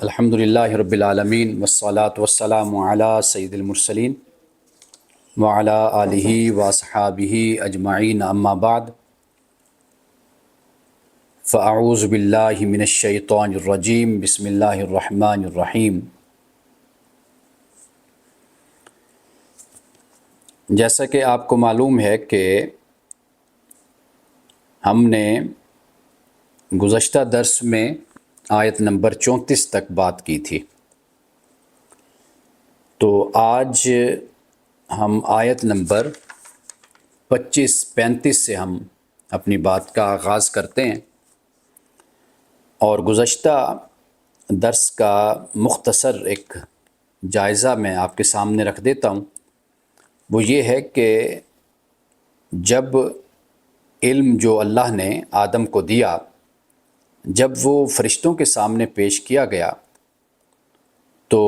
الحمد للہ رب العالمین والصلاة والسلام علی سید المرسلین وعلی آلہ واصحابہ اجمعین اما بعد فاعوذ باللہ من الشیطان الرجیم بسم اللہ الرحمن الرحیم۔ جیسا کہ آپ کو معلوم ہے کہ ہم نے گزشتہ درس میں آیت نمبر 34 تک بات کی تھی، تو آج ہم آیت نمبر 35 سے ہم اپنی بات کا آغاز کرتے ہیں، اور گزشتہ درس کا مختصر ایک جائزہ میں آپ کے سامنے رکھ دیتا ہوں۔ وہ یہ ہے کہ جب علم جو اللہ نے آدم کو دیا، جب وہ فرشتوں کے سامنے پیش کیا گیا، تو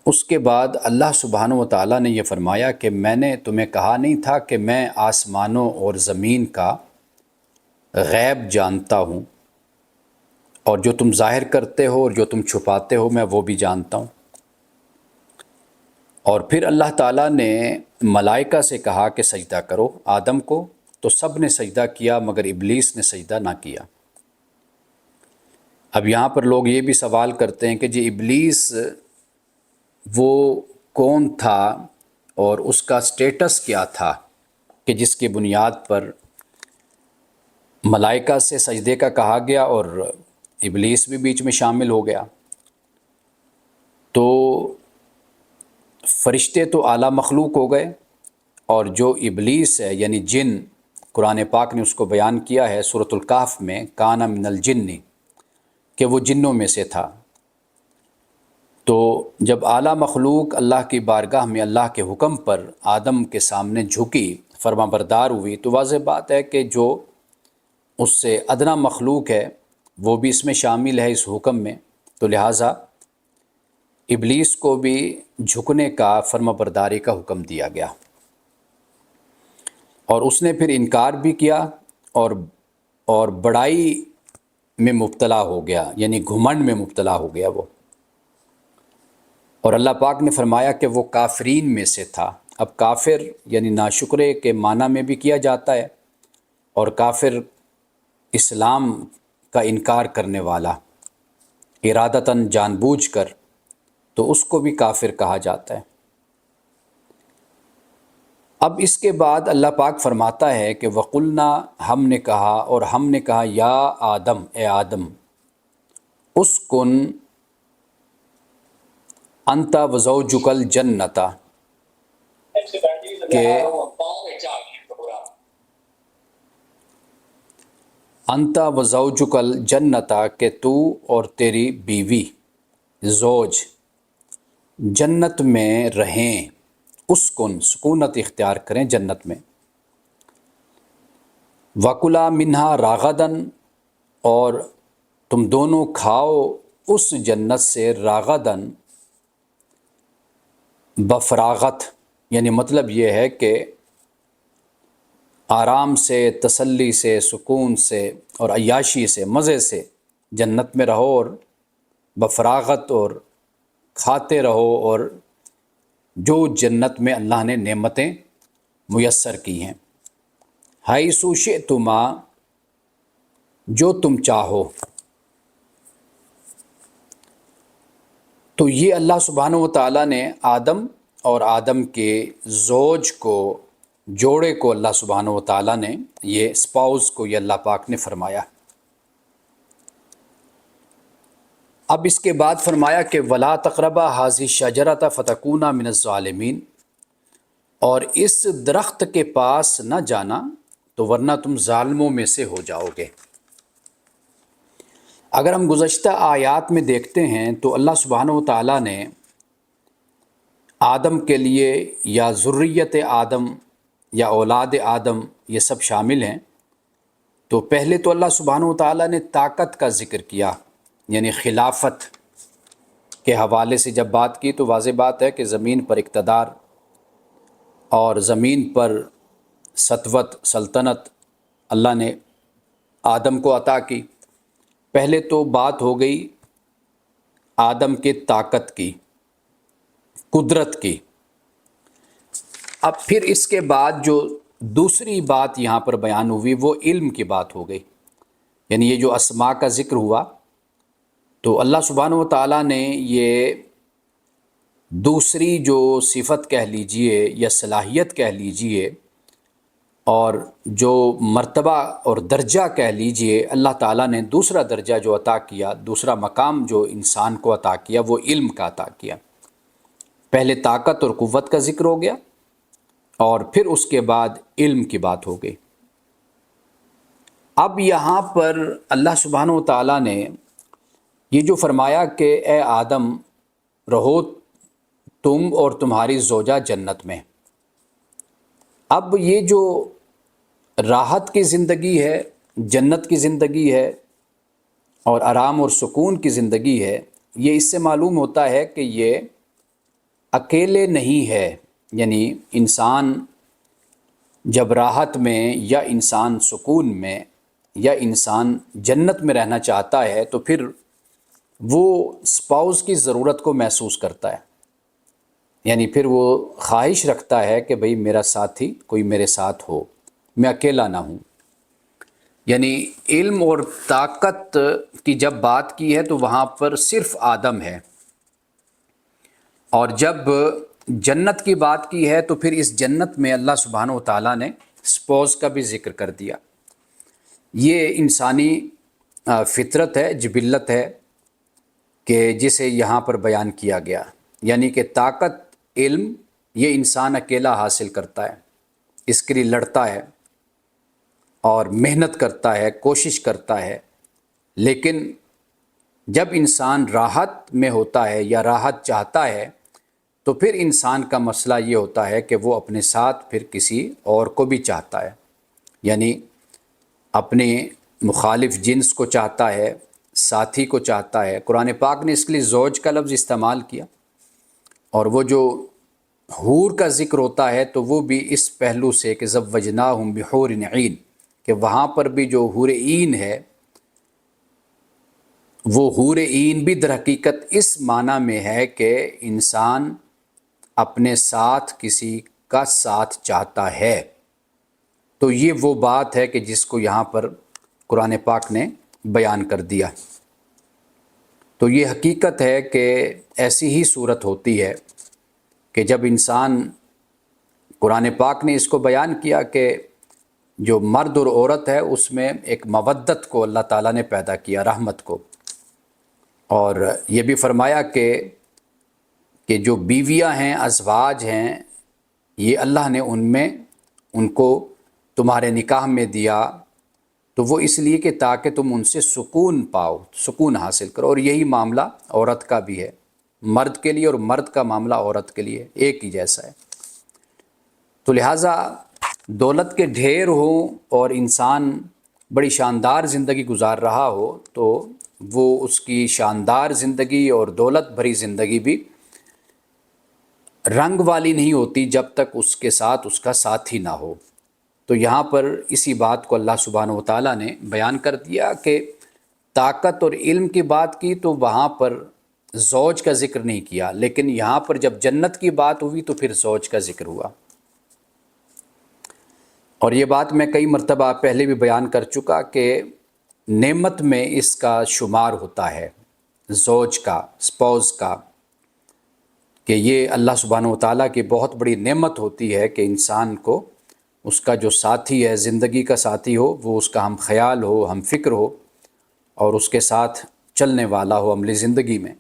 اس کے بعد اللہ سبحانہ و تعالیٰ نے یہ فرمایا کہ میں نے تمہیں کہا نہیں تھا کہ میں آسمانوں اور زمین کا غیب جانتا ہوں، اور جو تم ظاہر کرتے ہو اور جو تم چھپاتے ہو میں وہ بھی جانتا ہوں۔ اور پھر اللہ تعالیٰ نے ملائکہ سے کہا کہ سجدہ کرو آدم کو، تو سب نے سجدہ کیا مگر ابلیس نے سجدہ نہ کیا۔ اب یہاں پر لوگ یہ بھی سوال کرتے ہیں کہ جی ابلیس وہ کون تھا اور اس کا سٹیٹس کیا تھا کہ جس کی بنیاد پر ملائکہ سے سجدے کا کہا گیا اور ابلیس بھی بیچ میں شامل ہو گیا؟ تو فرشتے تو اعلیٰ مخلوق ہو گئے، اور جو ابلیس ہے یعنی جن، قرآن پاک نے اس کو بیان کیا ہے سورۃ الکہف میں، کان من الجن، کہ وہ جنوں میں سے تھا۔ تو جب اعلیٰ مخلوق اللہ کی بارگاہ میں اللہ کے حکم پر آدم کے سامنے جھکی، فرما بردار ہوئی، تو واضح بات ہے کہ جو اس سے ادنا مخلوق ہے وہ بھی اس میں شامل ہے اس حکم میں، تو لہٰذا ابلیس کو بھی جھکنے کا، فرما برداری کا حکم دیا گیا، اور اس نے پھر انکار بھی کیا اور بڑائی میں مبتلا ہو گیا، یعنی گھمنڈ میں مبتلا ہو گیا وہ، اور اللہ پاک نے فرمایا کہ وہ کافرین میں سے تھا۔ اب کافر یعنی ناشکرے کے معنی میں بھی کیا جاتا ہے، اور کافر اسلام کا انکار کرنے والا ارادتاً جان بوجھ کر، تو اس کو بھی کافر کہا جاتا ہے۔ اب اس کے بعد اللہ پاک فرماتا ہے کہ وَقُلْنَا، ہم نے کہا، اور ہم نے کہا یا آدم، اے آدم، اسکن انت وزوجک الجنت، کہ انت وزوجک الجنت، کہ تو اور تیری بیوی زوج جنت میں رہیں، اسکن، سکونت اختیار کریں جنت میں، وَكُلَا مِنْهَا رَاغَدًا، اور تم دونوں کھاؤ اس جنت سے، راغدن بفراغت، یعنی مطلب یہ ہے کہ آرام سے، تسلی سے، سکون سے اور عیاشی سے، مزے سے جنت میں رہو، اور بفراغت، اور کھاتے رہو، اور جو جنت میں اللہ نے نعمتیں میسر کی ہیں، حیث شئتما، جو تم چاہو۔ تو یہ اللہ سبحانہ و تعالیٰ نے آدم اور آدم کے زوج کو، جوڑے کو، اللہ سبحانہ و تعالیٰ نے، یہ اسپاؤس کو، یہ اللہ پاک نے فرمایا۔ اب اس کے بعد فرمایا کہ وَلَا تَقْرَبَا هَٰذِهِ الشَّجَرَةَ فَتَكُونَا مِنَ الظَّالِمِينَ، اور اس درخت کے پاس نہ جانا تو ورنہ تم ظالموں میں سے ہو جاؤ گے۔ اگر ہم گزشتہ آیات میں دیکھتے ہیں تو اللہ سبحانہ و تعالیٰ نے آدم کے لیے، یا ذریت آدم یا اولاد آدم، یہ سب شامل ہیں، تو پہلے تو اللہ سبحانہ و تعالیٰ نے طاقت کا ذکر کیا، یعنی خلافت کے حوالے سے جب بات کی، تو واضح بات ہے کہ زمین پر اقتدار اور زمین پر سطوت، سلطنت اللہ نے آدم کو عطا کی۔ پہلے تو بات ہو گئی آدم کے طاقت کی، قدرت کی۔ اب پھر اس کے بعد جو دوسری بات یہاں پر بیان ہوئی وہ علم کی بات ہو گئی، یعنی یہ جو اسماء کا ذکر ہوا تو اللہ سبحانہ و تعالیٰ نے یہ دوسری جو صفت کہہ لیجئے یا صلاحیت کہہ لیجئے اور جو مرتبہ اور درجہ کہہ لیجئے، اللہ تعالیٰ نے دوسرا درجہ جو عطا کیا، دوسرا مقام جو انسان کو عطا کیا وہ علم کا عطا کیا۔ پہلے طاقت اور قوت کا ذکر ہو گیا اور پھر اس کے بعد علم کی بات ہو گئی۔ اب یہاں پر اللہ سبحانہ و تعالیٰ نے یہ جو فرمایا کہ اے آدم رہو تم اور تمہاری زوجہ جنت میں، اب یہ جو راحت کی زندگی ہے، جنت کی زندگی ہے اور آرام اور سکون کی زندگی ہے، یہ اس سے معلوم ہوتا ہے کہ یہ اکیلے نہیں ہے، یعنی انسان جب راحت میں یا انسان سکون میں یا انسان جنت میں رہنا چاہتا ہے تو پھر وہ اسپاؤس کی ضرورت کو محسوس کرتا ہے، یعنی پھر وہ خواہش رکھتا ہے کہ بھئی میرا ساتھی کوئی میرے ساتھ ہو، میں اکیلا نہ ہوں۔ یعنی علم اور طاقت کی جب بات کی ہے تو وہاں پر صرف آدم ہے، اور جب جنت کی بات کی ہے تو پھر اس جنت میں اللہ سبحانہ و تعالیٰ نے اسپوز کا بھی ذکر کر دیا۔ یہ انسانی فطرت ہے، جبلت ہے کہ جسے یہاں پر بیان کیا گیا، یعنی کہ طاقت، علم یہ انسان اکیلا حاصل کرتا ہے، اس کے لیے لڑتا ہے اور محنت کرتا ہے، کوشش کرتا ہے، لیکن جب انسان راحت میں ہوتا ہے یا راحت چاہتا ہے تو پھر انسان کا مسئلہ یہ ہوتا ہے کہ وہ اپنے ساتھ پھر کسی اور کو بھی چاہتا ہے، یعنی اپنے مخالف جنس کو چاہتا ہے، ساتھی کو چاہتا ہے۔ قرآن پاک نے اس کے لیے زوج کا لفظ استعمال کیا، اور وہ جو حور کا ذکر ہوتا ہے تو وہ بھی اس پہلو سے کہ زوجناہم بحور عین، کہ وہاں پر بھی جو حور عین ہے وہ حور عین بھی در حقیقت اس معنی میں ہے کہ انسان اپنے ساتھ کسی کا ساتھ چاہتا ہے۔ تو یہ وہ بات ہے کہ جس کو یہاں پر قرآن پاک نے بیان کر دیا۔ تو یہ حقیقت ہے کہ ایسی ہی صورت ہوتی ہے کہ جب انسان، قرآن پاک نے اس کو بیان کیا کہ جو مرد اور عورت ہے اس میں ایک مودت کو اللہ تعالیٰ نے پیدا کیا، رحمت کو، اور یہ بھی فرمایا کہ جو بیویاں ہیں، ازواج ہیں، یہ اللہ نے ان کو تمہارے نکاح میں دیا تو وہ اس لیے کہ تاکہ تم ان سے سکون پاؤ، سکون حاصل کرو، اور یہی معاملہ عورت کا بھی ہے، مرد کے لیے اور مرد کا معاملہ عورت کے لیے ایک ہی جیسا ہے۔ تو لہٰذا دولت کے ڈھیر ہوں اور انسان بڑی شاندار زندگی گزار رہا ہو تو وہ اس کی شاندار زندگی اور دولت بھری زندگی بھی رنگ والی نہیں ہوتی جب تک اس کے ساتھ اس کا ساتھی نہ ہو۔ تو یہاں پر اسی بات کو اللہ سبحانہ و تعالیٰ نے بیان کر دیا کہ طاقت اور علم کی بات کی تو وہاں پر زوج کا ذکر نہیں کیا، لیکن یہاں پر جب جنت کی بات ہوئی تو پھر زوج کا ذکر ہوا۔ اور یہ بات میں کئی مرتبہ پہلے بھی بیان کر چکا کہ نعمت میں اس کا شمار ہوتا ہے، زوج کا، اسپاؤس کا، کہ یہ اللہ سبحانہ و تعالیٰ کی بہت بڑی نعمت ہوتی ہے کہ انسان کو اس کا جو ساتھی ہے، زندگی کا ساتھی ہو، وہ اس کا ہم خیال ہو، ہم فکر ہو، اور اس کے ساتھ چلنے والا ہو عملی زندگی میں۔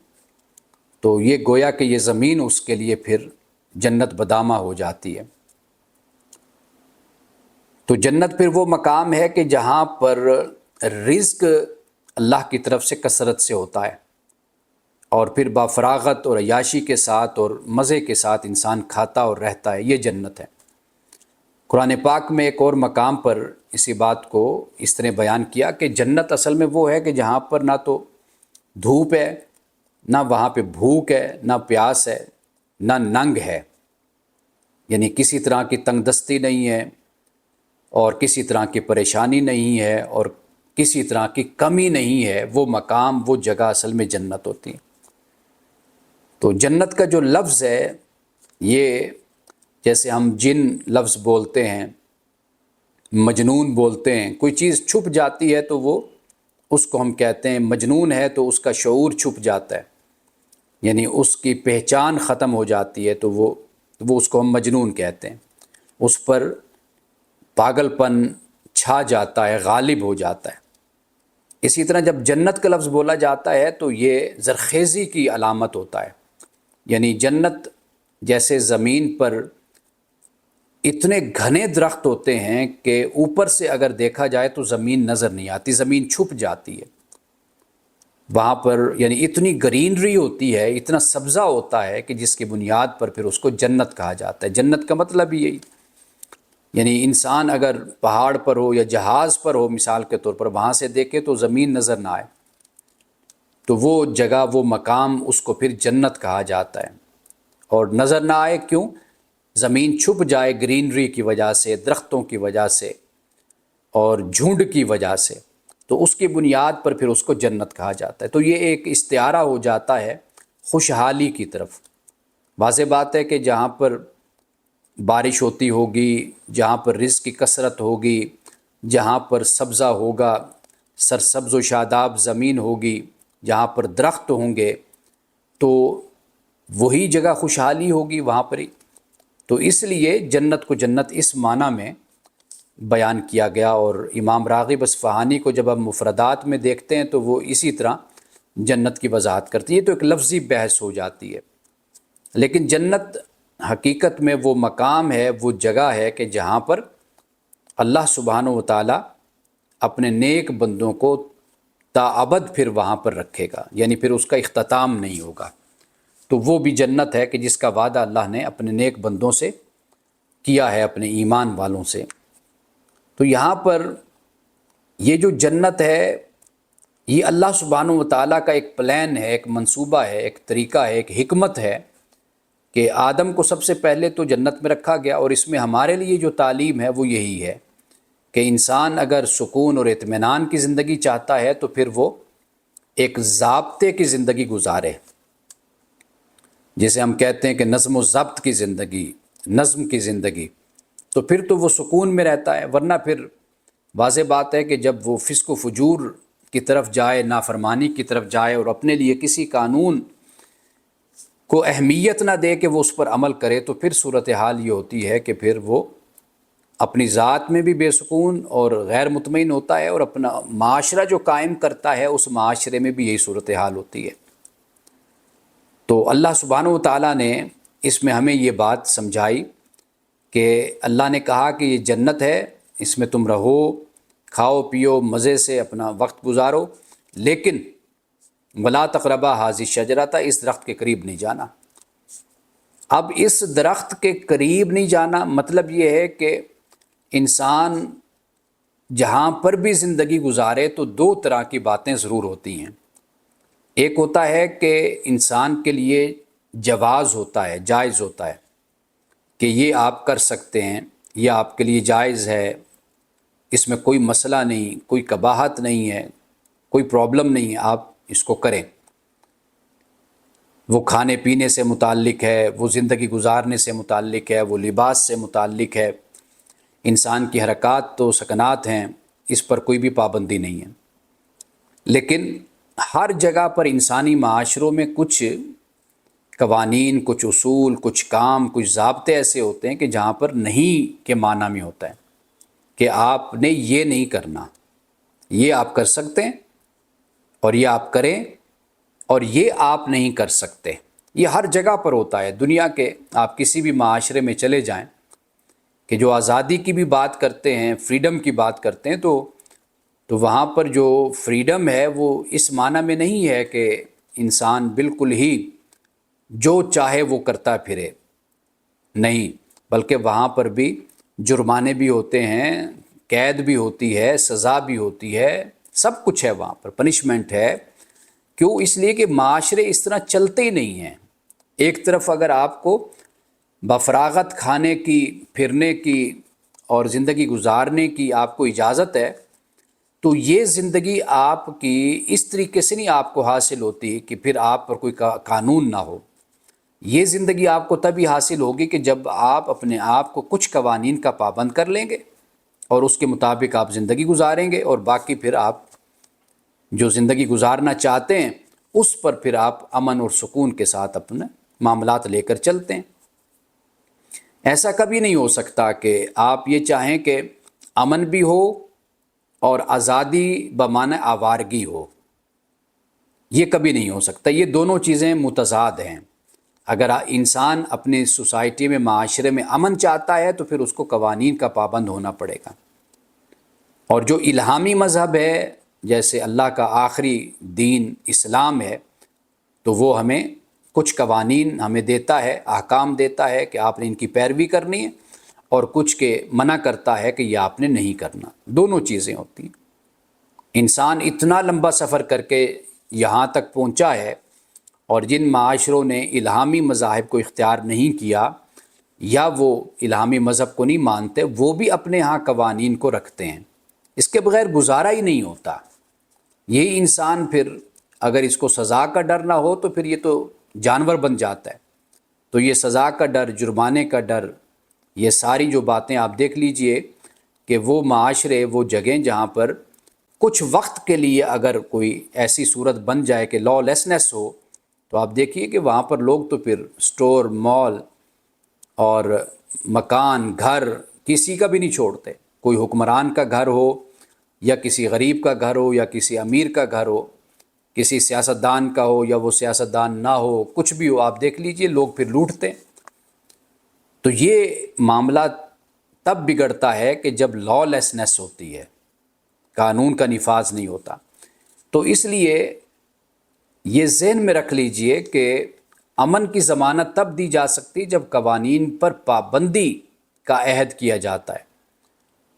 تو یہ گویا کہ یہ زمین اس کے لیے پھر جنت بدامہ ہو جاتی ہے۔ تو جنت پھر وہ مقام ہے کہ جہاں پر رزق اللہ کی طرف سے کثرت سے ہوتا ہے، اور پھر بافراغت اور عیاشی کے ساتھ اور مزے کے ساتھ انسان کھاتا اور رہتا ہے، یہ جنت ہے۔ قرآن پاک میں ایک اور مقام پر اسی بات کو اس طرح بیان کیا کہ جنت اصل میں وہ ہے کہ جہاں پر نہ تو دھوپ ہے، نہ وہاں پہ بھوک ہے، نہ پیاس ہے، نہ ننگ ہے، یعنی کسی طرح کی تنگ دستی نہیں ہے اور کسی طرح کی پریشانی نہیں ہے اور کسی طرح کی کمی نہیں ہے۔ وہ مقام، وہ جگہ اصل میں جنت ہوتی ہے۔ تو جنت کا جو لفظ ہے یہ جیسے ہم جن لفظ بولتے ہیں، مجنون بولتے ہیں، کوئی چیز چھپ جاتی ہے تو وہ اس کو ہم کہتے ہیں مجنون ہے، تو اس کا شعور چھپ جاتا ہے، یعنی اس کی پہچان ختم ہو جاتی ہے، تو وہ اس کو ہم مجنون کہتے ہیں، اس پر پاگل پن چھا جاتا ہے، غالب ہو جاتا ہے۔ اسی طرح جب جنت کا لفظ بولا جاتا ہے تو یہ زرخیزی کی علامت ہوتا ہے، یعنی جنت جیسے زمین پر اتنے گھنے درخت ہوتے ہیں کہ اوپر سے اگر دیکھا جائے تو زمین نظر نہیں آتی، زمین چھپ جاتی ہے وہاں پر، یعنی اتنی گرینری ہوتی ہے، اتنا سبزہ ہوتا ہے کہ جس کی بنیاد پر پھر اس کو جنت کہا جاتا ہے۔ جنت کا مطلب ہی یہی، یعنی انسان اگر پہاڑ پر ہو یا جہاز پر ہو مثال کے طور پر، وہاں سے دیکھے تو زمین نظر نہ آئے، تو وہ جگہ، وہ مقام، اس کو پھر جنت کہا جاتا ہے۔ اور نظر نہ آئے کیوں؟ زمین چھپ جائے گرینری کی وجہ سے، درختوں کی وجہ سے اور جھنڈ کی وجہ سے، تو اس کی بنیاد پر پھر اس کو جنت کہا جاتا ہے۔ تو یہ ایک استعارہ ہو جاتا ہے خوشحالی کی طرف۔ واضح بات ہے کہ جہاں پر بارش ہوتی ہوگی، جہاں پر رزق کی کثرت ہوگی، جہاں پر سبزہ ہوگا، سرسبز و شاداب زمین ہوگی، جہاں پر درخت ہوں گے، تو وہی جگہ خوشحالی ہوگی وہاں پر ہی۔ تو اس لیے جنت کو جنت اس معنی میں بیان کیا گیا، اور امام راغب اصفہانی کو جب ہم مفردات میں دیکھتے ہیں تو وہ اسی طرح جنت کی وضاحت کرتی ہے۔ تو ایک لفظی بحث ہو جاتی ہے، لیکن جنت حقیقت میں وہ مقام ہے، وہ جگہ ہے کہ جہاں پر اللہ سبحانہ و تعالیٰ اپنے نیک بندوں کو تاابد پھر وہاں پر رکھے گا، یعنی پھر اس کا اختتام نہیں ہوگا۔ تو وہ بھی جنت ہے کہ جس کا وعدہ اللہ نے اپنے نیک بندوں سے کیا ہے، اپنے ایمان والوں سے۔ تو یہاں پر یہ جو جنت ہے یہ اللہ سبحانہ و تعالیٰ کا ایک پلان ہے، ایک منصوبہ ہے، ایک طریقہ ہے، ایک حکمت ہے کہ آدم کو سب سے پہلے تو جنت میں رکھا گیا، اور اس میں ہمارے لیے جو تعلیم ہے وہ یہی ہے کہ انسان اگر سکون اور اطمینان کی زندگی چاہتا ہے تو پھر وہ ایک ضابطے کی زندگی گزارے، جسے ہم کہتے ہیں کہ نظم و ضبط کی زندگی، نظم کی زندگی، تو پھر تو وہ سکون میں رہتا ہے۔ ورنہ پھر واضح بات ہے کہ جب وہ فسق و فجور کی طرف جائے، نافرمانی کی طرف جائے، اور اپنے لیے کسی قانون کو اہمیت نہ دے کہ وہ اس پر عمل کرے، تو پھر صورتحال یہ ہوتی ہے کہ پھر وہ اپنی ذات میں بھی بے سکون اور غیر مطمئن ہوتا ہے، اور اپنا معاشرہ جو قائم کرتا ہے اس معاشرے میں بھی یہی صورتحال ہوتی ہے۔ تو اللہ سبحانہ و تعالیٰ نے اس میں ہمیں یہ بات سمجھائی کہ اللہ نے کہا کہ یہ جنت ہے، اس میں تم رہو، کھاؤ پیو، مزے سے اپنا وقت گزارو، لیکن ولا تقربا حاذی الشجرۃ، اس درخت کے قریب نہیں جانا۔ اب اس درخت کے قریب نہیں جانا مطلب یہ ہے کہ انسان جہاں پر بھی زندگی گزارے تو دو طرح کی باتیں ضرور ہوتی ہیں۔ ایک ہوتا ہے کہ انسان کے لیے جواز ہوتا ہے، جائز ہوتا ہے کہ یہ آپ کر سکتے ہیں، یہ آپ کے لیے جائز ہے، اس میں کوئی مسئلہ نہیں، کوئی قباحت نہیں ہے، کوئی پرابلم نہیں ہے، آپ اس کو کریں۔ وہ کھانے پینے سے متعلق ہے، وہ زندگی گزارنے سے متعلق ہے، وہ لباس سے متعلق ہے، انسان کی حرکات تو سکنات ہیں، اس پر کوئی بھی پابندی نہیں ہے۔ لیکن ہر جگہ پر انسانی معاشروں میں کچھ قوانین، کچھ اصول، کچھ کام، کچھ ضابطے ایسے ہوتے ہیں کہ جہاں پر نہیں کے معنی میں ہوتا ہے کہ آپ نے یہ نہیں کرنا، یہ آپ کر سکتے ہیں اور یہ آپ کریں، اور یہ آپ نہیں کر سکتے۔ یہ ہر جگہ پر ہوتا ہے دنیا کے، آپ کسی بھی معاشرے میں چلے جائیں کہ جو آزادی کی بھی بات کرتے ہیں، فریڈم کی بات کرتے ہیں، تو وہاں پر جو فریڈم ہے وہ اس معنی میں نہیں ہے کہ انسان بالکل ہی جو چاہے وہ کرتا پھرے، نہیں، بلکہ وہاں پر بھی جرمانے بھی ہوتے ہیں، قید بھی ہوتی ہے، سزا بھی ہوتی ہے، سب کچھ ہے وہاں پر، پنشمنٹ ہے۔ کیوں؟ اس لیے کہ معاشرے اس طرح چلتے ہی نہیں ہیں۔ ایک طرف اگر آپ کو بفراغت کھانے کی، پھرنے کی اور زندگی گزارنے کی آپ کو اجازت ہے، تو یہ زندگی آپ کی اس طریقے سے نہیں آپ کو حاصل ہوتی کہ پھر آپ پر کوئی قانون نہ ہو، یہ زندگی آپ کو تبھی حاصل ہوگی کہ جب آپ اپنے آپ کو کچھ قوانین کا پابند کر لیں گے اور اس کے مطابق آپ زندگی گزاریں گے، اور باقی پھر آپ جو زندگی گزارنا چاہتے ہیں اس پر پھر آپ امن اور سکون کے ساتھ اپنے معاملات لے کر چلتے ہیں۔ ایسا کبھی نہیں ہو سکتا کہ آپ یہ چاہیں کہ امن بھی ہو اور آزادی بمعنی آوارگی ہو، یہ کبھی نہیں ہو سکتا۔ یہ دونوں چیزیں متضاد ہیں۔ اگر انسان اپنی سوسائٹی میں، معاشرے میں امن چاہتا ہے تو پھر اس کو قوانین کا پابند ہونا پڑے گا، اور جو الہامی مذہب ہے، جیسے اللہ کا آخری دین اسلام ہے، تو وہ ہمیں کچھ قوانین ہمیں دیتا ہے، احکام دیتا ہے کہ آپ نے ان کی پیروی کرنی ہے، اور کچھ کے منع کرتا ہے کہ یہ آپ نے نہیں کرنا۔ دونوں چیزیں ہوتی ہیں۔ انسان اتنا لمبا سفر کر کے یہاں تک پہنچا ہے، اور جن معاشروں نے الہامی مذاہب کو اختیار نہیں کیا یا وہ الہامی مذہب کو نہیں مانتے، وہ بھی اپنے ہاں قوانین کو رکھتے ہیں۔ اس کے بغیر گزارا ہی نہیں ہوتا۔ یہی انسان پھر اگر اس کو سزا کا ڈر نہ ہو تو پھر یہ تو جانور بن جاتا ہے۔ تو یہ سزا کا ڈر، جرمانے کا ڈر، یہ ساری جو باتیں آپ دیکھ لیجئے کہ وہ معاشرے، وہ جگہیں جہاں پر کچھ وقت کے لیے اگر کوئی ایسی صورت بن جائے کہ لا لیسنس ہو، تو آپ دیکھیے کہ وہاں پر لوگ تو پھر سٹور، مال اور مکان، گھر کسی کا بھی نہیں چھوڑتے۔ کوئی حکمران کا گھر ہو یا کسی غریب کا گھر ہو یا کسی امیر کا گھر ہو، کسی سیاستدان کا ہو یا وہ سیاستدان نہ ہو، کچھ بھی ہو، آپ دیکھ لیجئے لوگ پھر لوٹتے ہیں۔ تو یہ معاملہ تب بگڑتا ہے کہ جب لا لیسنس ہوتی ہے، قانون کا نفاذ نہیں ہوتا۔ تو اس لیے یہ ذہن میں رکھ لیجئے کہ امن کی ضمانت تب دی جا سکتی جب قوانین پر پابندی کا عہد کیا جاتا ہے۔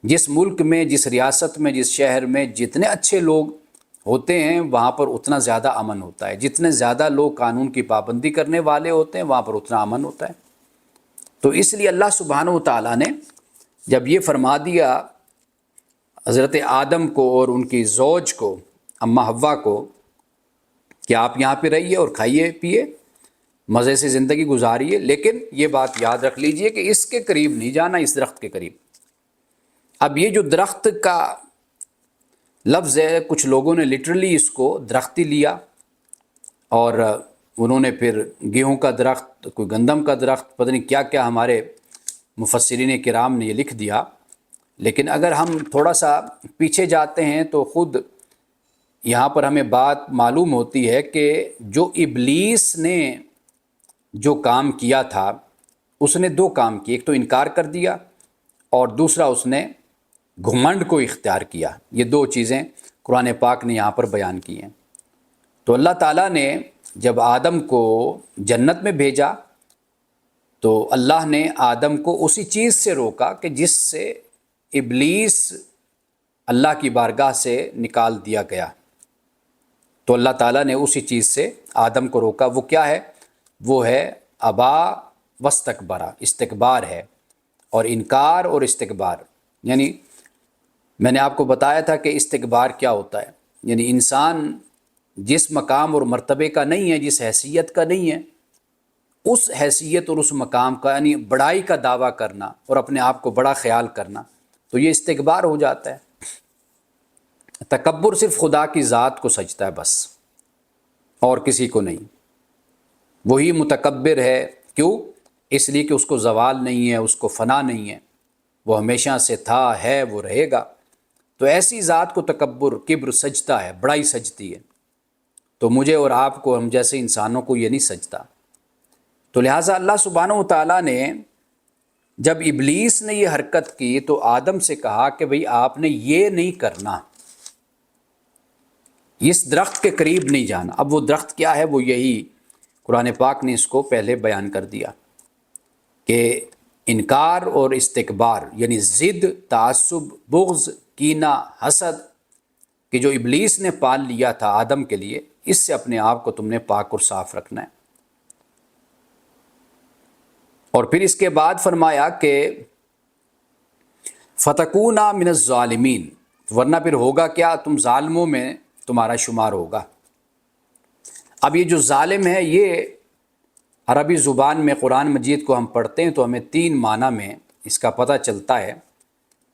جس ملک میں، جس ریاست میں، جس شہر میں جتنے اچھے لوگ ہوتے ہیں وہاں پر اتنا زیادہ امن ہوتا ہے۔ جتنے زیادہ لوگ قانون کی پابندی کرنے والے ہوتے ہیں وہاں پر اتنا امن ہوتا ہے۔ تو اس لیے اللہ سبحانہ و تعالیٰ نے جب یہ فرما دیا حضرت آدم کو اور ان کی زوج کو، اماں حوا کو، کہ آپ یہاں پہ رہیے اور کھائیے پیئے، مزے سے زندگی گزاریے، لیکن یہ بات یاد رکھ لیجئے کہ اس کے قریب نہیں جانا، اس درخت کے قریب۔ اب یہ جو درخت کا لفظ ہے، کچھ لوگوں نے لٹرلی اس کو درختی لیا، اور انہوں نے پھر گیہوں کا درخت، کوئی گندم کا درخت، پتہ نہیں کیا کیا ہمارے مفسرین کرام نے یہ لکھ دیا۔ لیکن اگر ہم تھوڑا سا پیچھے جاتے ہیں تو خود یہاں پر ہمیں بات معلوم ہوتی ہے کہ جو ابلیس نے جو کام کیا تھا، اس نے دو کام کیے، ایک تو انکار کر دیا اور دوسرا اس نے گھمنڈ کو اختیار کیا۔ یہ دو چیزیں قرآن پاک نے یہاں پر بیان کی ہیں۔ تو اللہ تعالیٰ نے جب آدم کو جنت میں بھیجا تو اللہ نے آدم کو اسی چیز سے روکا کہ جس سے ابلیس اللہ کی بارگاہ سے نکال دیا گیا۔ تو اللہ تعالیٰ نے اسی چیز سے آدم کو روکا۔ وہ کیا ہے؟ وہ ہے ابا واستکبرا، استکبار ہے، اور انکار اور استکبار۔ یعنی میں نے آپ کو بتایا تھا کہ استکبار کیا ہوتا ہے، یعنی انسان جس مقام اور مرتبے کا نہیں ہے، جس حیثیت کا نہیں ہے، اس حیثیت اور اس مقام کا، یعنی بڑائی کا دعویٰ کرنا اور اپنے آپ کو بڑا خیال کرنا، تو یہ استکبار ہو جاتا ہے۔ تکبر صرف خدا کی ذات کو سجتا ہے بس، اور کسی کو نہیں۔ وہی متکبر ہے، کیوں؟ اس لیے کہ اس کو زوال نہیں ہے، اس کو فنا نہیں ہے، وہ ہمیشہ سے تھا، ہے، وہ رہے گا۔ تو ایسی ذات کو تکبر، کبر سجتا ہے، بڑائی سجتی ہے۔ تو مجھے اور آپ کو، ہم جیسے انسانوں کو یہ نہیں سجتا۔ تو لہٰذا اللہ سبحانہ و تعالیٰ نے جب ابلیس نے یہ حرکت کی تو آدم سے کہا کہ بھئی آپ نے یہ نہیں کرنا، اس درخت کے قریب نہیں جانا۔ اب وہ درخت کیا ہے؟ وہ یہی قرآن پاک نے اس کو پہلے بیان کر دیا کہ انکار اور استکبار، یعنی ضد، تعصب، بغض، کینہ، حسد، کہ جو ابلیس نے پال لیا تھا آدم کے لیے، اس سے اپنے آپ کو تم نے پاک اور صاف رکھنا ہے۔ اور پھر اس کے بعد فرمایا کہ فَتَكُونَ مِنَ الظَّالِمِينَ، ورنہ پھر ہوگا کیا؟ تم ظالموں میں تمہارا شمار ہوگا۔ اب یہ جو ظالم ہے، یہ عربی زبان میں قرآن مجید کو ہم پڑھتے ہیں تو ہمیں 3 معنی میں اس کا پتہ چلتا ہے۔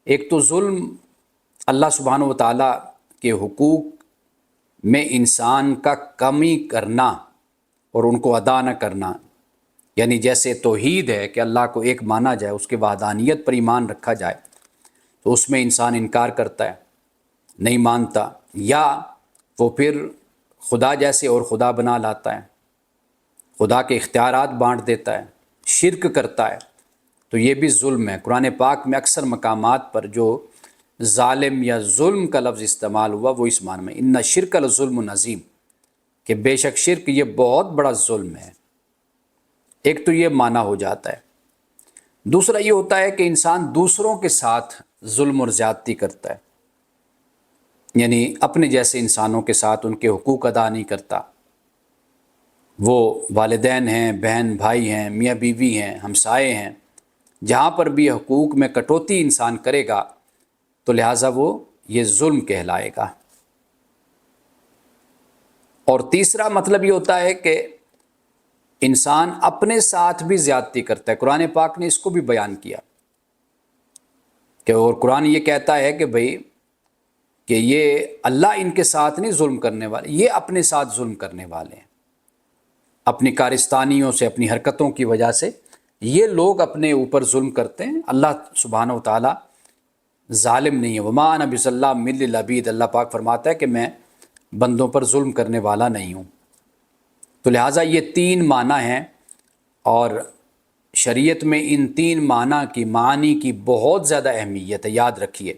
ایک تو ظلم اللہ سبحانہ و تعالیٰ کے حقوق میں انسان کا کمی کرنا اور ان کو ادا نہ کرنا، یعنی جیسے توحید ہے کہ اللہ کو ایک مانا جائے، اس کے وحدانیت پر ایمان رکھا جائے، تو اس میں انسان انکار کرتا ہے، نہیں مانتا، یا وہ پھر خدا جیسے اور خدا بنا لاتا ہے، خدا کے اختیارات بانٹ دیتا ہے، شرک کرتا ہے، تو یہ بھی ظلم ہے۔ قرآن پاک میں اکثر مقامات پر جو ظالم یا ظلم کا لفظ استعمال ہوا وہ اس معنی میں، ان شرک الظلم عظیم، کہ بے شک شرک یہ بہت بڑا ظلم ہے۔ ایک تو یہ معنی ہو جاتا ہے۔ دوسرا یہ ہوتا ہے کہ انسان دوسروں کے ساتھ ظلم اور زیادتی کرتا ہے، یعنی اپنے جیسے انسانوں کے ساتھ ان کے حقوق ادا نہیں کرتا، وہ والدین ہیں، بہن بھائی ہیں، میاں بیوی ہیں، ہمسائے ہیں، جہاں پر بھی حقوق میں کٹوتی انسان کرے گا تو لہٰذا وہ یہ ظلم کہلائے گا۔ اور تیسرا مطلب یہ ہوتا ہے کہ انسان اپنے ساتھ بھی زیادتی کرتا ہے۔ قرآن پاک نے اس کو بھی بیان کیا کہ، اور قرآن یہ کہتا ہے کہ بھئی کہ یہ اللہ ان کے ساتھ نہیں ظلم کرنے والے، یہ اپنے ساتھ ظلم کرنے والے ہیں، اپنی کارستانیوں سے، اپنی حرکتوں کی وجہ سے یہ لوگ اپنے اوپر ظلم کرتے ہیں۔ اللہ سبحانہ و تعالیٰ ظالم نہیں ہے، وما انا بظلام للعبید، اللہ پاک فرماتا ہے کہ میں بندوں پر ظلم کرنے والا نہیں ہوں۔ تو لہٰذا یہ 3 معنی ہیں، اور شریعت میں ان 3 معنی کی بہت زیادہ اہمیت ہے، یاد رکھیے۔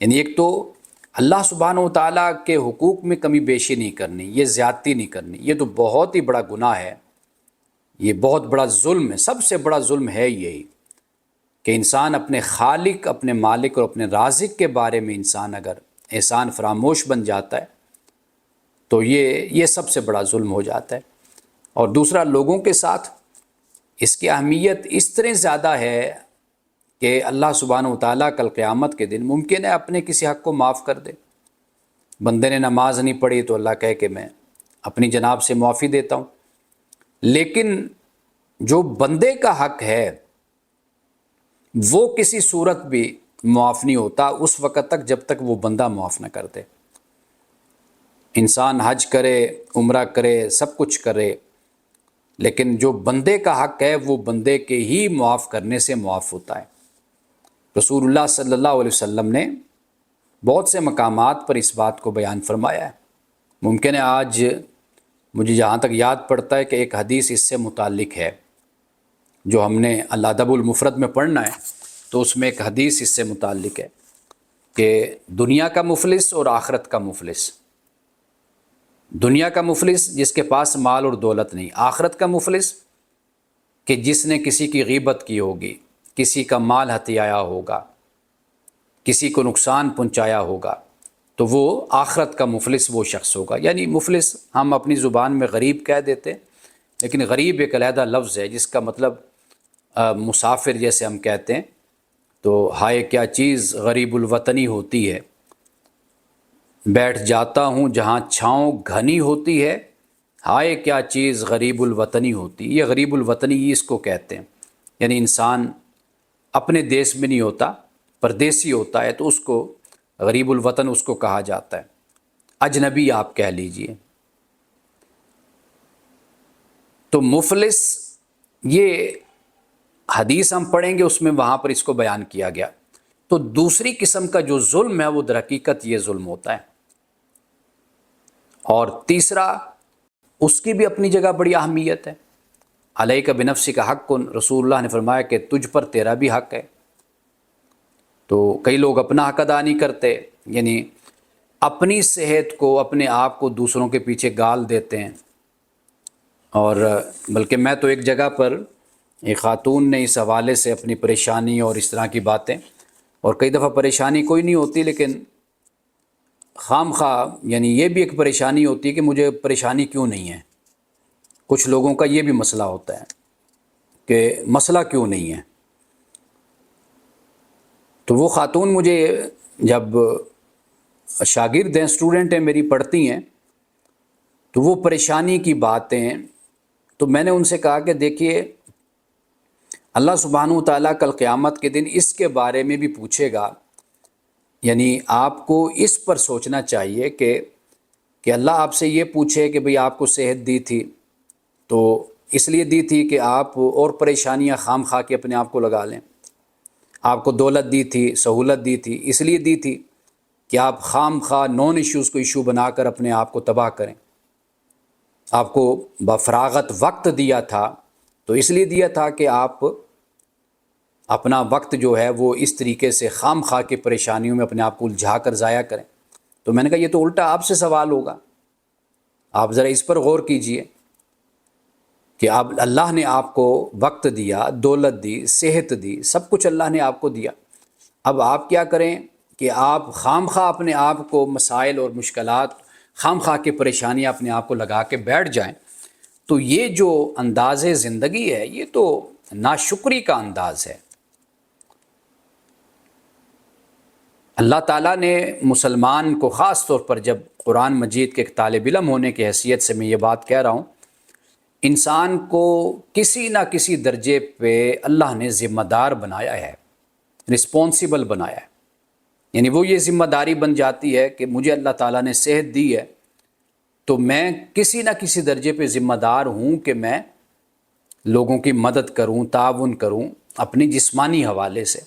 یعنی ایک تو اللہ سبحانہ و تعالیٰ کے حقوق میں کمی بیشی نہیں کرنی، یہ زیادتی نہیں کرنی، یہ تو بہت ہی بڑا گناہ ہے، یہ بہت بڑا ظلم ہے، سب سے بڑا ظلم ہے یہی کہ انسان اپنے خالق، اپنے مالک اور اپنے رازق کے بارے میں انسان اگر احسان فراموش بن جاتا ہے تو یہ سب سے بڑا ظلم ہو جاتا ہے۔ اور دوسرا، لوگوں کے ساتھ اس کی اہمیت اس طرح زیادہ ہے کہ اللہ سبحانہ و تعالیٰ کل قیامت کے دن ممکن ہے اپنے کسی حق کو معاف کر دے۔ بندے نے نماز نہیں پڑھی تو اللہ کہے کہ میں اپنی جناب سے معافی دیتا ہوں، لیکن جو بندے کا حق ہے وہ کسی صورت بھی معاف نہیں ہوتا اس وقت تک جب تک وہ بندہ معاف نہ کر دے۔ انسان حج کرے، عمرہ کرے، سب کچھ کرے، لیکن جو بندے کا حق ہے وہ بندے کے ہی معاف کرنے سے معاف ہوتا ہے۔ رسول اللہ صلی اللہ علیہ وسلم نے بہت سے مقامات پر اس بات کو بیان فرمایا ہے۔ ممکن ہے آج مجھے جہاں تک یاد پڑتا ہے کہ ایک حدیث اس سے متعلق ہے جو ہم نے الادب المفرد میں پڑھنا ہے، تو اس میں ایک حدیث اس سے متعلق ہے کہ دنیا کا مفلس اور آخرت کا مفلس۔ دنیا کا مفلس جس کے پاس مال اور دولت نہیں، آخرت کا مفلس کہ جس نے کسی کی غیبت کی ہوگی، کسی کا مال ہتھیایا ہوگا، کسی کو نقصان پہنچایا ہوگا، تو وہ آخرت کا مفلس وہ شخص ہوگا۔ یعنی مفلس ہم اپنی زبان میں غریب کہہ دیتے ہیں، لیکن غریب ایک علیحدہ لفظ ہے جس کا مطلب مسافر جیسے ہم کہتے ہیں، تو ہائے کیا چیز غریب الوطنی ہوتی ہے، بیٹھ جاتا ہوں جہاں چھاؤں گھنی ہوتی ہے، ہائے کیا چیز غریب الوطنی ہوتی ہے۔ یہ غریب الوطنی اس کو کہتے ہیں، یعنی انسان اپنے دیش میں نہیں ہوتا، پردیسی ہوتا ہے تو اس کو غریب الوطن اس کو کہا جاتا ہے، اجنبی آپ کہہ لیجئے۔ تو مفلس یہ حدیث ہم پڑھیں گے، اس میں وہاں پر اس کو بیان کیا گیا۔ تو دوسری قسم کا جو ظلم ہے وہ در حقیقت یہ ظلم ہوتا ہے۔ اور تیسرا، اس کی بھی اپنی جگہ بڑی اہمیت ہے۔ علیک بنفسک حق، رسول اللہ نے فرمایا کہ تجھ پر تیرا بھی حق ہے۔ تو کئی لوگ اپنا حق ادا نہیں کرتے، یعنی اپنی صحت کو، اپنے آپ کو دوسروں کے پیچھے گال دیتے ہیں۔ اور بلکہ میں تو ایک جگہ پر ایک خاتون نے اس حوالے سے اپنی پریشانی اور اس طرح کی باتیں، اور کئی دفعہ پریشانی کوئی نہیں ہوتی لیکن خام خواہ یعنی یہ بھی ایک پریشانی ہوتی ہے کہ مجھے پریشانی کیوں نہیں ہے۔ کچھ لوگوں کا یہ بھی مسئلہ ہوتا ہے کہ مسئلہ کیوں نہیں ہے۔ تو وہ خاتون مجھے جب شاگرد ہیں، اسٹوڈنٹ ہیں، میری پڑھتی ہیں، تو وہ پریشانی کی باتیں تو میں نے ان سے کہا کہ دیکھیے اللہ سبحانہ و تعالیٰ کل قیامت کے دن اس کے بارے میں بھی پوچھے گا، یعنی آپ کو اس پر سوچنا چاہیے کہ اللہ آپ سے یہ پوچھے کہ بھئی آپ کو صحت دی تھی تو اس لیے دی تھی کہ آپ اور پریشانیاں خام خواہ کے اپنے آپ کو لگا لیں، آپ کو دولت دی تھی، سہولت دی تھی، اس لیے دی تھی کہ آپ خام خواہ نون ایشوز کو ایشو بنا کر اپنے آپ کو تباہ کریں، آپ کو بفراغت وقت دیا تھا تو اس لیے دیا تھا کہ آپ اپنا وقت جو ہے وہ اس طریقے سے خام خواہ کی پریشانیوں میں اپنے آپ کو الجھا کر ضائع کریں۔ تو میں نے کہا یہ تو الٹا آپ سے سوال ہوگا، آپ ذرا اس پر غور کیجئے کہ آپ اللہ نے آپ کو وقت دیا، دولت دی، صحت دی، سب کچھ اللہ نے آپ کو دیا، اب آپ کیا کریں کہ آپ خام خواہ اپنے آپ کو مسائل اور مشکلات، خام خواہ کی پریشانیاں اپنے آپ کو لگا کے بیٹھ جائیں۔ تو یہ جو انداز زندگی ہے یہ تو ناشکری کا انداز ہے۔ اللہ تعالیٰ نے مسلمان کو خاص طور پر، جب قرآن مجید کے ایک طالب علم ہونے کی حیثیت سے میں یہ بات کہہ رہا ہوں، انسان کو کسی نہ کسی درجے پہ اللہ نے ذمہ دار بنایا ہے، رسپانسیبل بنایا ہے، یعنی وہ یہ ذمہ داری بن جاتی ہے کہ مجھے اللہ تعالیٰ نے صحت دی ہے تو میں کسی نہ کسی درجے پہ ذمہ دار ہوں کہ میں لوگوں کی مدد کروں، تعاون کروں اپنی جسمانی حوالے سے۔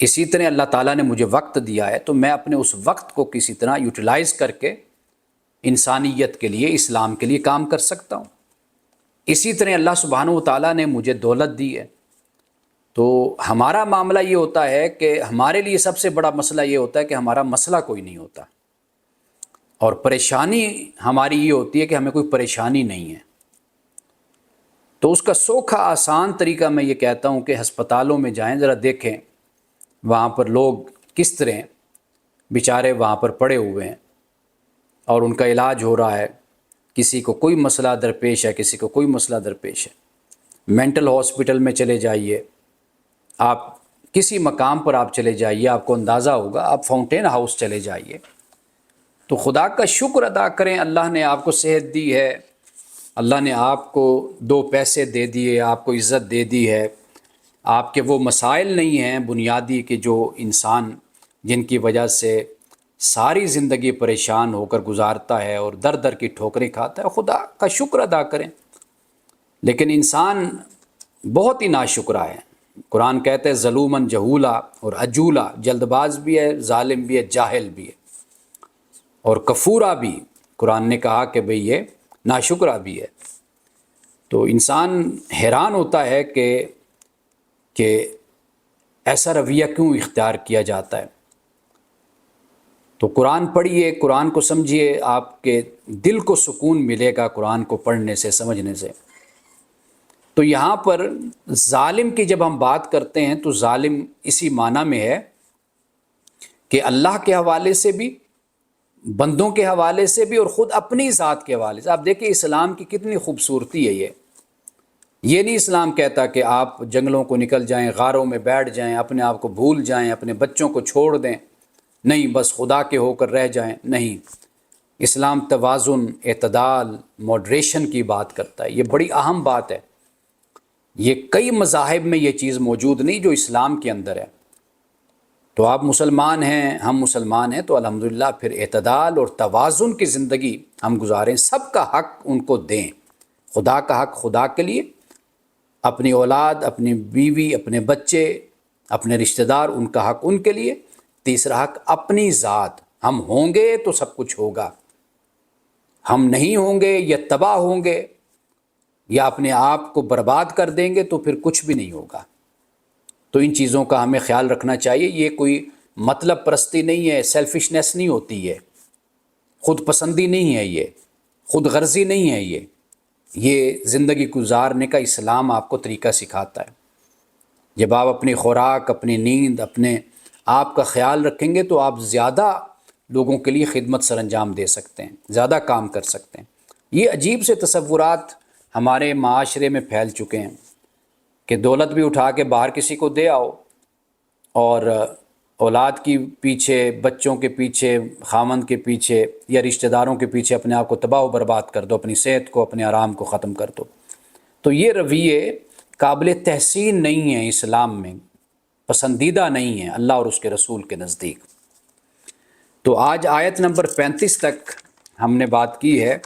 اسی طرح اللہ تعالیٰ نے مجھے وقت دیا ہے تو میں اپنے اس وقت کو کسی طرح یوٹیلائز کر کے انسانیت کے لیے، اسلام کے لیے کام کر سکتا ہوں۔ اسی طرح اللہ سبحانہ و تعالیٰ نے مجھے دولت دی ہے تو ہمارا معاملہ یہ ہوتا ہے کہ ہمارے لیے سب سے بڑا مسئلہ یہ ہوتا ہے کہ ہمارا مسئلہ کوئی نہیں ہوتا، اور پریشانی ہماری یہ ہوتی ہے کہ ہمیں کوئی پریشانی نہیں ہے۔ تو اس کا سوکھا آسان طریقہ میں یہ کہتا ہوں کہ ہسپتالوں میں جائیں، ذرا دیکھیں وہاں پر لوگ کس طرح بیچارے وہاں پر پڑے ہوئے ہیں اور ان کا علاج ہو رہا ہے، کسی کو کوئی مسئلہ درپیش ہے، کسی کو کوئی مسئلہ درپیش ہے۔ مینٹل ہاسپٹل میں چلے جائیے، آپ کسی مقام پر آپ چلے جائیے، آپ کو اندازہ ہوگا، آپ فاؤنٹین ہاؤس چلے جائیے تو خدا کا شکر ادا کریں، اللہ نے آپ کو صحت دی ہے، اللہ نے آپ کو دو پیسے دے دیے، آپ کو عزت دے دی ہے، آپ کے وہ مسائل نہیں ہیں بنیادی کہ جو انسان جن کی وجہ سے ساری زندگی پریشان ہو کر گزارتا ہے اور در در کی ٹھوکریں کھاتا ہے، خدا کا شکر ادا کریں۔ لیکن انسان بہت ہی ناشکرا ہے، قرآن کہتے ہیں ظلوماً جہولا اور عجولا، جلد باز بھی ہے، ظالم بھی ہے، جاہل بھی ہے، اور کفورا بھی قرآن نے کہا کہ بھئی یہ ناشکرا بھی ہے۔ تو انسان حیران ہوتا ہے کہ ایسا رویہ کیوں اختیار کیا جاتا ہے۔ تو قرآن پڑھیے، قرآن کو سمجھیے، آپ کے دل کو سکون ملے گا قرآن کو پڑھنے سے، سمجھنے سے۔ تو یہاں پر ظالم کی جب ہم بات کرتے ہیں تو ظالم اسی معنی میں ہے کہ اللہ کے حوالے سے بھی، بندوں کے حوالے سے بھی، اور خود اپنی ذات کے حوالے سے۔ آپ دیکھیں اسلام کی کتنی خوبصورتی ہے۔ یہ نہیں اسلام کہتا کہ آپ جنگلوں کو نکل جائیں، غاروں میں بیٹھ جائیں، اپنے آپ کو بھول جائیں، اپنے بچوں کو چھوڑ دیں، نہیں بس خدا کے ہو کر رہ جائیں، نہیں۔ اسلام توازن، اعتدال، ماڈریشن کی بات کرتا ہے، یہ بڑی اہم بات ہے۔ یہ کئی مذاہب میں یہ چیز موجود نہیں جو اسلام کے اندر ہے۔ تو آپ مسلمان ہیں، ہم مسلمان ہیں، تو الحمدللہ پھر اعتدال اور توازن کی زندگی ہم گزاریں، سب کا حق ان کو دیں، خدا کا حق خدا کے لیے، اپنی اولاد، اپنی بیوی، اپنے بچے، اپنے رشتہ دار، ان کا حق ان کے لیے۔ تیسرا حق اپنی ذات، ہم ہوں گے تو سب کچھ ہوگا، ہم نہیں ہوں گے یا تباہ ہوں گے یا اپنے آپ کو برباد کر دیں گے تو پھر کچھ بھی نہیں ہوگا۔ تو ان چیزوں کا ہمیں خیال رکھنا چاہیے۔ یہ کوئی مطلب پرستی نہیں ہے، سیلفشنس نہیں ہوتی ہے، خود پسندی نہیں ہے، یہ خود غرضی نہیں ہے، یہ زندگی گزارنے کا اسلام آپ کو طریقہ سکھاتا ہے۔ جب آپ اپنی خوراک، اپنی نیند، اپنے آپ کا خیال رکھیں گے تو آپ زیادہ لوگوں کے لیے خدمت سر انجام دے سکتے ہیں، زیادہ کام کر سکتے ہیں۔ یہ عجیب سے تصورات ہمارے معاشرے میں پھیل چکے ہیں کہ دولت بھی اٹھا کے باہر کسی کو دے آؤ اور اولاد کی پیچھے، بچوں کے پیچھے، خامند کے پیچھے یا رشتہ داروں کے پیچھے اپنے آپ کو تباہ و برباد کر دو، اپنی صحت کو، اپنے آرام کو ختم کر دو۔ تو یہ رویے قابل تحسین نہیں ہیں، اسلام میں پسندیدہ نہیں ہیں اللہ اور اس کے رسول کے نزدیک۔ تو آج آیت نمبر 35 تک ہم نے بات کی ہے،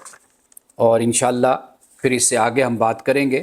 اور انشاءاللہ پھر اس سے آگے ہم بات کریں گے۔